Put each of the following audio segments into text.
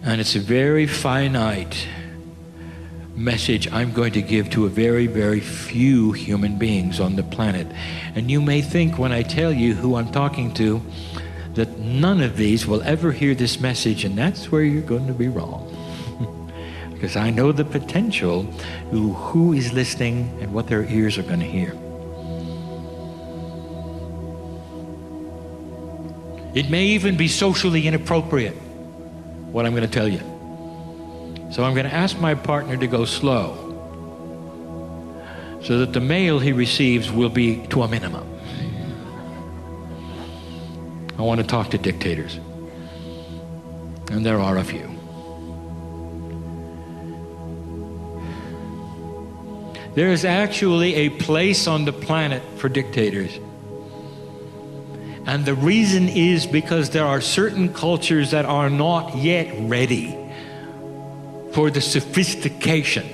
And it's a very finite message I'm going to give to a very, very few human beings on the planet. And you may think when I tell you who I'm talking to that none of these will ever hear this message, and that's where you're going to be wrong. Because I know the potential who is listening and what their ears are going to hear. It may even be socially inappropriate, what I'm going to tell you. So I'm going to ask my partner to go slow so that the mail he receives will be to a minimum. I want to talk to dictators, and there are a few. There is actually a place on the planet for dictators. And the reason is because there are certain cultures that are not yet ready for the sophistication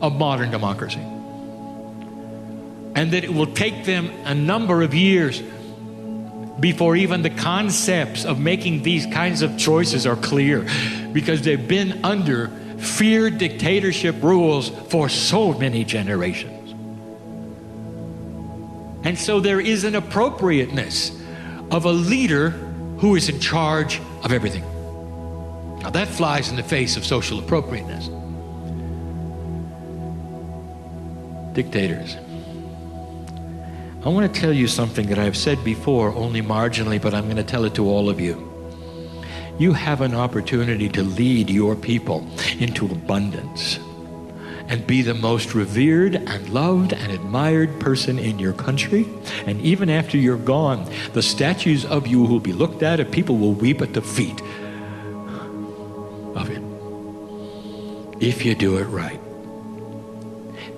of modern democracy. And that it will take them a number of years before even the concepts of making these kinds of choices are clear, because they've been under fear dictatorship rules for so many generations. And so there is an appropriateness of a leader who is in charge of everything. Now that flies in the face of social appropriateness. Dictators. I want to tell you something that I've said before, only marginally, but I'm going to tell it to all of you. You have an opportunity to lead your people into abundance and be the most revered and loved and admired person in your country. And even after you're gone, the statues of you will be looked at and people will weep at the feet of it. If you do it right.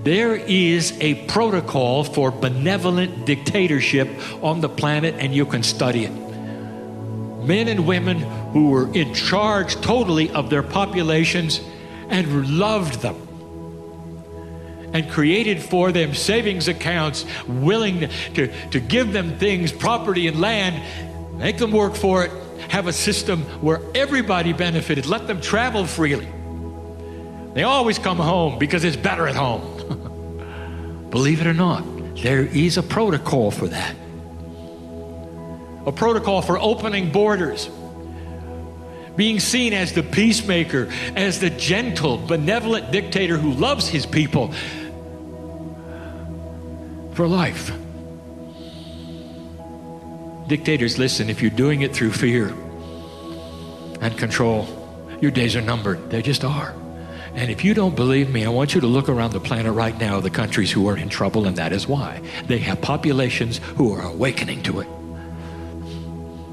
There is a protocol for benevolent dictatorship on the planet, and you can study it. Men and women who were in charge totally of their populations and loved them and created for them savings accounts, willing to give them things, property and land, make them work for it, have a system where everybody benefited, let them travel freely. They always come home because it's better at home. Believe it or not, there is a protocol for that. A protocol for opening borders, being seen as the peacemaker, as the gentle, benevolent dictator who loves his people for life. Dictators, listen, if you're doing it through fear and control, your days are numbered. They just are. And if you don't believe me, I want you to look around the planet right now, the countries who are in trouble, and that is why. They have populations who are awakening to it.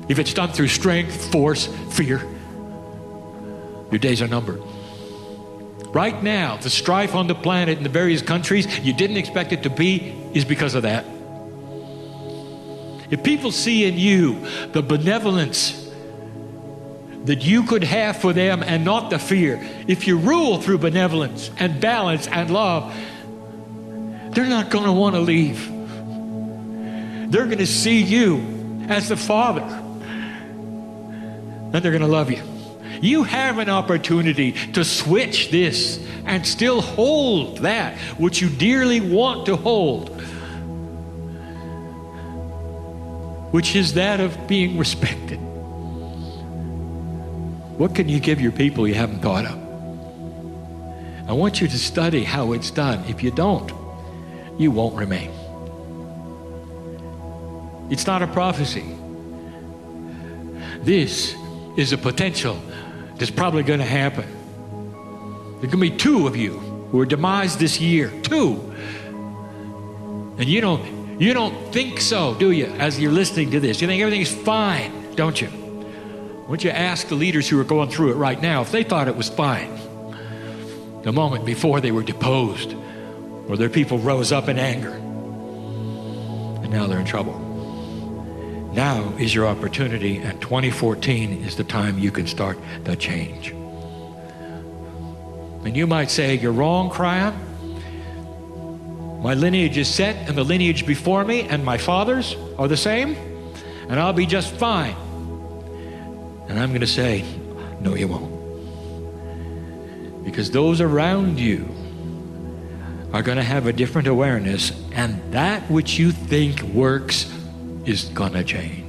If it's done through strength, force, fear, your days are numbered. Right now, the strife on the planet in the various countries you didn't expect it to be is because of that. If people see in you the benevolence that you could have for them and not the fear, if you rule through benevolence and balance and love, they're not going to want to leave. They're going to see you as the Father, and they're going to love you. You have an opportunity to switch this and still hold that which you dearly want to hold, which is that of being respected. What can you give your people you haven't thought of? I want you to study how it's done. If you don't, you won't remain. It's not a prophecy. This is a potential that's probably going to happen. There can be 2 of you who are demised this year. 2. And you don't think so, do you, as you're listening to this? You think everything's fine, don't you? Why don't you ask the leaders who are going through it right now if they thought it was fine the moment before they were deposed or their people rose up in anger and now they're in trouble. Now is your opportunity, and 2014 is the time you can start the change. And you might say, you're wrong, Kryon. My lineage is set, and the lineage before me and my father's are the same, and I'll be just fine. And I'm going to say, No, you won't. Because those around you are going to have a different awareness, and that which you think works is going to change.